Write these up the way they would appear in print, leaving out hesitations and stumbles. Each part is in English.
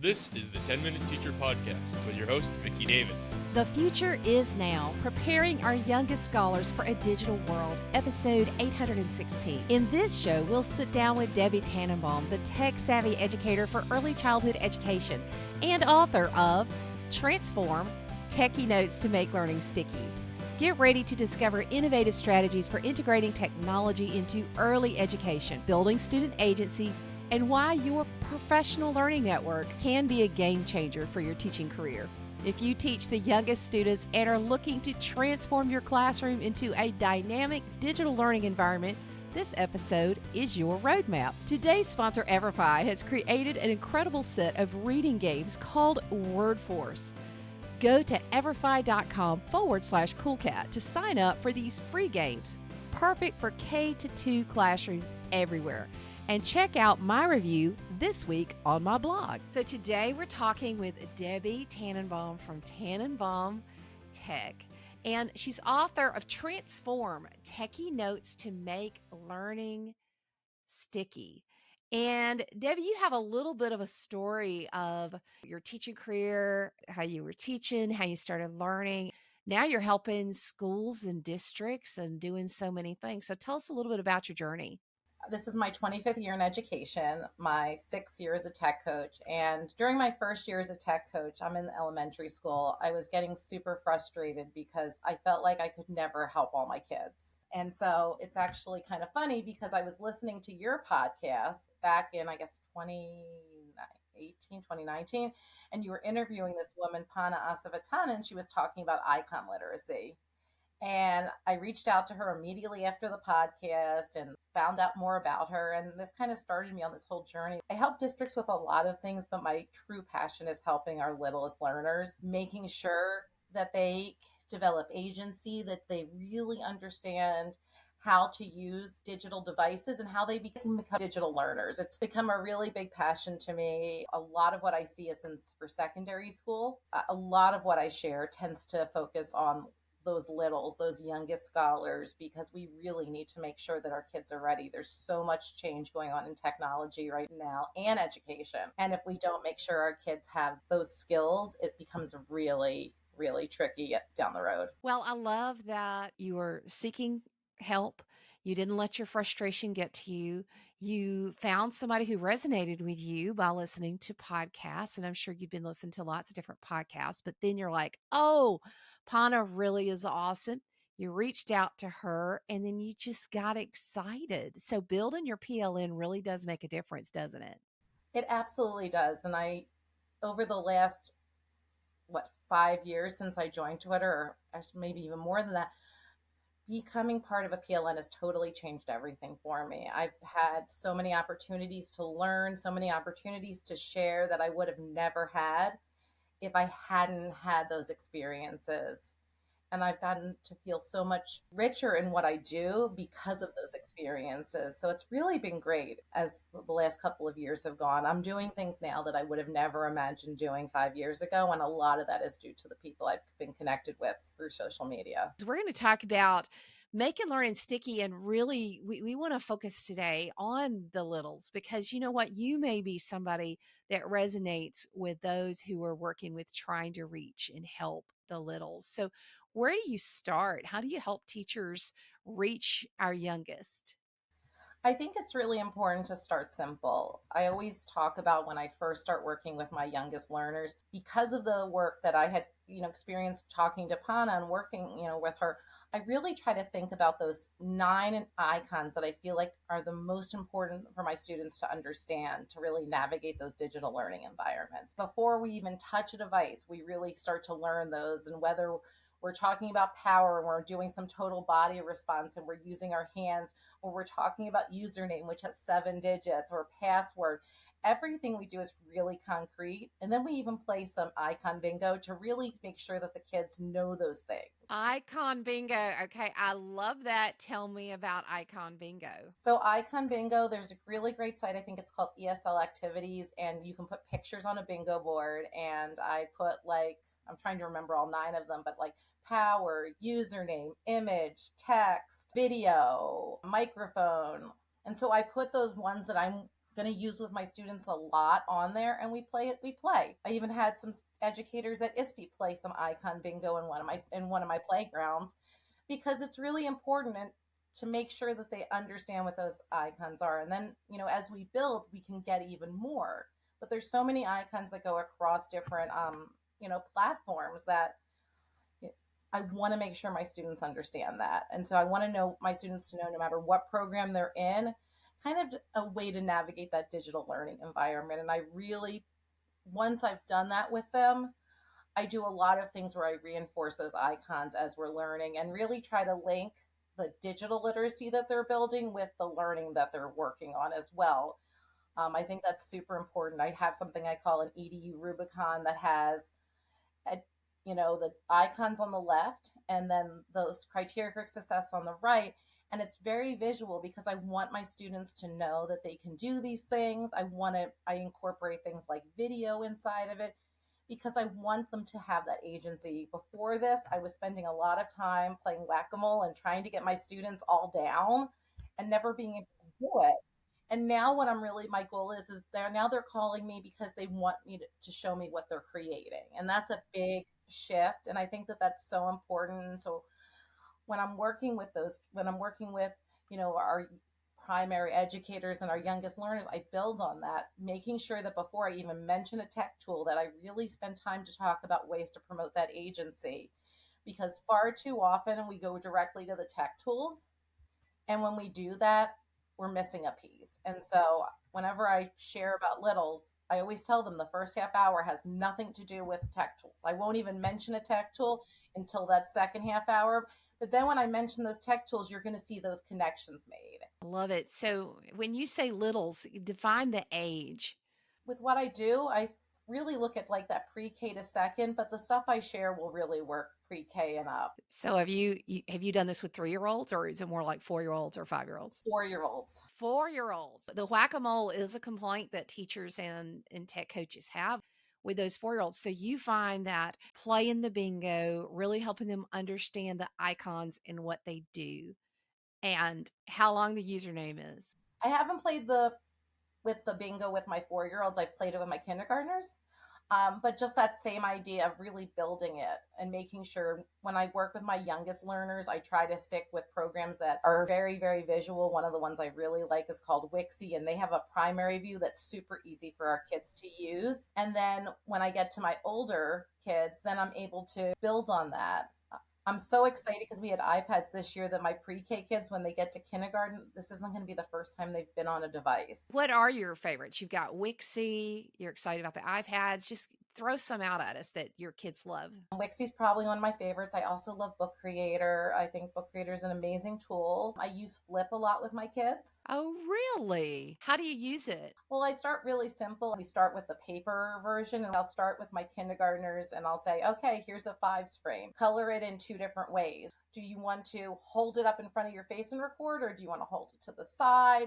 This is the 10-Minute Teacher Podcast with your host, Vicki Davis. The future is now, preparing our youngest scholars for a digital world, episode 816. In this show, we'll sit down with Debbie Tannenbaum, the tech-savvy educator for early childhood education and author of Transform, Techie Notes to Make Learning Sticky. Get ready to discover innovative strategies for integrating technology into early education, building student agency, and why your professional learning network can be a game changer for your teaching career. If you teach the youngest students and are looking to transform your classroom into a dynamic digital learning environment, this episode is your roadmap. Today's sponsor, Everfi, has created an incredible set of reading games called WordForce. Go to everfi.com/coolcat to sign up for these free games, perfect for K-2 classrooms everywhere. And check out my review this week on my blog. So today we're talking with Debbie Tannenbaum from Tannenbaum Tech. And she's author of Transform, Techie Notes to Make Learning Sticky. And Debbie, you have a little bit of a story of your teaching career, how you were teaching, how you started learning. Now you're helping schools and districts and doing so many things. So tell us a little bit about your journey. This is my 25th year in education, my 6th year as a tech coach. And during my first year as a tech coach, I'm in elementary school. I was getting super frustrated because I felt like I could never help all my kids. And so it's actually kind of funny because I was listening to your podcast back in, I guess, 2019, and you were interviewing this woman, Pana Asavatan, and she was talking about icon literacy. And I reached out to her immediately after the podcast and found out more about her. And this kind of started me on this whole journey. I help districts with a lot of things, but my true passion is helping our littlest learners, making sure that they develop agency, that they really understand how to use digital devices and how they become digital learners. It's become a really big passion to me. A lot of what I see is for secondary school. A lot of what I share tends to focus on those littles, those youngest scholars, because we really need to make sure that our kids are ready. There's so much change going on in technology right now and education. And if we don't make sure our kids have those skills, it becomes really, really tricky down the road. Well, I love that you were seeking help. You didn't let your frustration get to you. You found somebody who resonated with you by listening to podcasts. And I'm sure you've been listening to lots of different podcasts, but then you're like, oh, Pana really is awesome. You reached out to her and then you just got excited. So building your PLN really does make a difference, doesn't it? It absolutely does. And over the last, 5 years since I joined Twitter, or maybe even more than that, becoming part of a PLN has totally changed everything for me. I've had so many opportunities to learn, so many opportunities to share that I would have never had if I hadn't had those experiences. And I've gotten to feel so much richer in what I do because of those experiences. So it's really been great as the last couple of years have gone. I'm doing things now that I would have never imagined doing 5 years ago. And a lot of that is due to the people I've been connected with through social media. We're going to talk about making learning sticky, and really we want to focus today on the littles, because you know what, you may be somebody that resonates with those who are working with trying to reach and help the littles. So where do you start? How do you help teachers reach our youngest? I think it's really important to start simple. I always talk about when I first start working with my youngest learners, because of the work that I had, experienced talking to Pana and working, with her, I really try to think about those 9 icons that I feel like are the most important for my students to understand to really navigate those digital learning environments. Before we even touch a device, we really start to learn those, and whether we're talking about power and we're doing some total body response and we're using our hands, or we're talking about username, which has 7 digits, or password. Everything we do is really concrete. And then we even play some icon bingo to really make sure that the kids know those things. Icon bingo. Okay, I love that. Tell me about icon bingo. So icon bingo, there's a really great site. I think it's called ESL Activities, and you can put pictures on a bingo board. And I put I'm trying to remember all 9 of them, but power, username, image, text, video, microphone. And so I put those ones that I'm going to use with my students a lot on there, and we play it. We play. I even had some educators at ISTE play some icon bingo in one of my playgrounds, because it's really important to make sure that they understand what those icons are. And then, as we build, we can get even more. But there's so many icons that go across different platforms that I want to make sure my students understand that. And so I want to know my students to know, no matter what program they're in, kind of a way to navigate that digital learning environment. And I really, once I've done that with them, I do a lot of things where I reinforce those icons as we're learning and really try to link the digital literacy that they're building with the learning that they're working on as well. I think that's super important. I have something I call an EDU Rubicon that has a, the icons on the left and then those criteria for success on the right. And it's very visual because I want my students to know that they can do these things. I incorporate things like video inside of it because I want them to have that agency. Before this, I was spending a lot of time playing Whac-A-Mole and trying to get my students all down and never being able to do it. And now what my goal is they're calling me because they want me to show me what they're creating. And that's a big shift. And I think that that's so important. So when I'm working with our primary educators and our youngest learners, I build on that, making sure that before I even mention a tech tool, that I really spend time to talk about ways to promote that agency. Because far too often we go directly to the tech tools. And when we do that, we're missing a piece. And so whenever I share about littles, I always tell them the first half hour has nothing to do with tech tools. I won't even mention a tech tool until that second half hour. But then when I mention those tech tools, you're going to see those connections made. Love it. So when you say littles, define the age. With what I do, I really look at like that pre-K to second, but the stuff I share will really work pre-K and up. So have you done this with 3-year-olds, or is it more like 4-year-olds or 5-year-olds? 4-year-olds. 4-year-olds. The Whac-A-Mole is a complaint that teachers and tech coaches have with those 4-year-olds. So you find that playing the bingo, really helping them understand the icons and what they do and how long the username is. I haven't played with the bingo with my 4-year-olds. I've played it with my kindergartners. But just that same idea of really building it and making sure when I work with my youngest learners, I try to stick with programs that are very, very visual. One of the ones I really like is called Wixie, and they have a primary view that's super easy for our kids to use. And then when I get to my older kids, then I'm able to build on that. I'm so excited because we had iPads this year that my pre-K kids, when they get to kindergarten, this isn't going to be the first time they've been on a device. What are your favorites? You've got Wixie. You're excited about the iPads. Just throw some out at us that your kids love. Wixie's probably one of my favorites. I also love Book Creator. I think Book Creator is an amazing tool. I use Flip a lot with my kids. Oh, really? How do you use it? Well, I start really simple. We start with the paper version, and I'll start with my kindergartners and I'll say, okay, here's a 5s frame. Color it in 2 different ways. Do you want to hold it up in front of your face and record, or do you want to hold it to the side?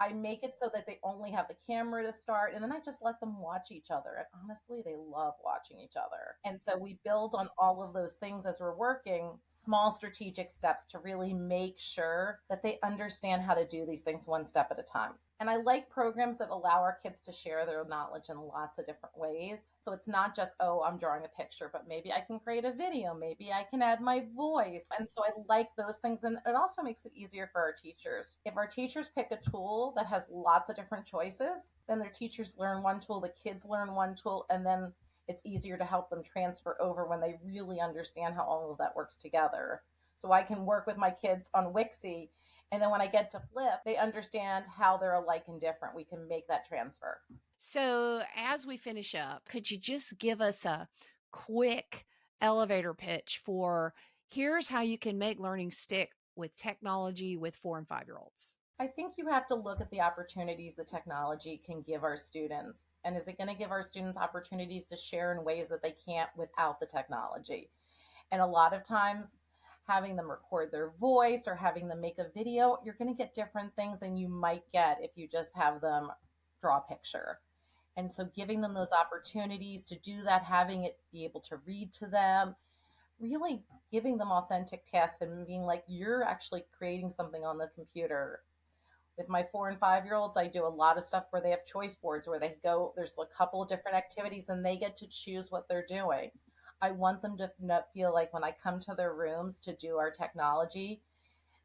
I make it so that they only have the camera to start, and then I just let them watch each other. And honestly, they love watching each other. And so we build on all of those things as we're working, small strategic steps to really make sure that they understand how to do these things one step at a time. And I like programs that allow our kids to share their knowledge in lots of different ways. So it's not just, oh, I'm drawing a picture, but maybe I can create a video. Maybe I can add my voice. And so I like those things. And it also makes it easier for our teachers. If our teachers pick a tool that has lots of different choices, then their teachers learn one tool, the kids learn one tool, and then it's easier to help them transfer over when they really understand how all of that works together. So I can work with my kids on Wixie, and then when I get to Flip, they understand how they're alike and different. We can make that transfer. So as we finish up, could you just give us a quick elevator pitch for here's how you can make learning stick with technology with 4 and 5-year-olds? I think you have to look at the opportunities the technology can give our students. And is it going to give our students opportunities to share in ways that they can't without the technology? And a lot of times, having them record their voice or having them make a video, you're going to get different things than you might get if you just have them draw a picture. And so giving them those opportunities to do that, having it be able to read to them, really giving them authentic tasks and being like, you're actually creating something on the computer. With my 4 and 5-year-olds, I do a lot of stuff where they have choice boards where they go, there's a couple of different activities and they get to choose what they're doing. I want them to feel like when I come to their rooms to do our technology,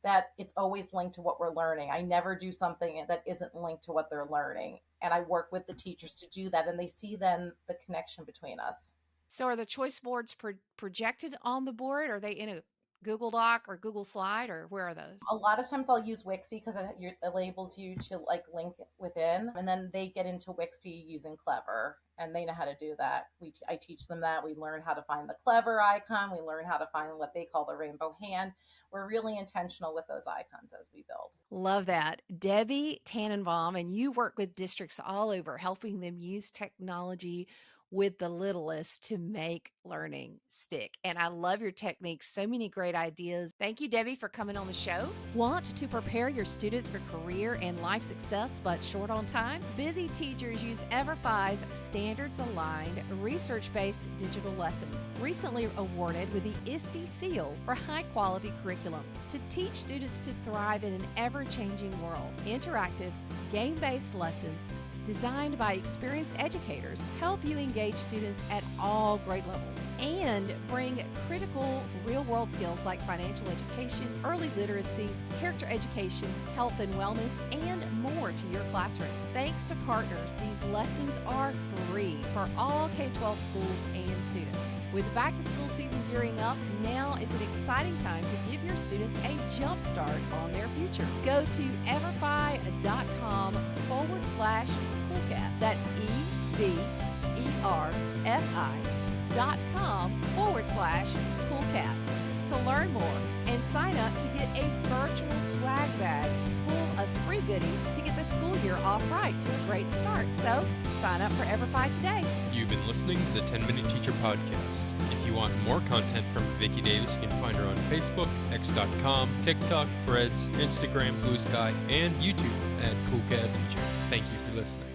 that it's always linked to what we're learning. I never do something that isn't linked to what they're learning. And I work with the teachers to do that. And they see then the connection between us. So are the choice boards projected on the board? Are they in a Google Doc or Google Slide, or where are those? A lot of times I'll use Wixie because it enables you to like link within, and then they get into Wixie using Clever, and they know how to do that. I teach them that. We learn how to find the Clever icon. We learn how to find what they call the rainbow hand. We're really intentional with those icons as we build. Love that. Debbie Tannenbaum, and you work with districts all over, helping them use technology with the littlest to make learning stick. And I love your techniques. So many great ideas. Thank you, Debbie, for coming on the show. Want to prepare your students for career and life success, but short on time? Busy teachers use EverFi's standards-aligned, research-based digital lessons, recently awarded with the ISTE Seal for high-quality curriculum to teach students to thrive in an ever-changing world. Interactive, game-based lessons designed by experienced educators help you engage students at all grade levels and bring critical real-world skills like financial education, early literacy, character education, health and wellness, and more to your classroom. Thanks to partners, these lessons are free for all K-12 schools and students. With back-to-school season gearing up, now is an exciting time to give your students a jump start on their future. Go to everfi.com/coolcat. That's everfi.com/coolcat to learn more and sign up to get a virtual swag bag full of free goodies to get the school year off right to a great start. So sign up for EverFi today. You've been listening to the 10-Minute Teacher Podcast. If you want more content from Vicki Davis, you can find her on Facebook, X.com, TikTok, Threads, Instagram, Blue Sky, and YouTube at Cool Cat Teacher. Thank you for listening.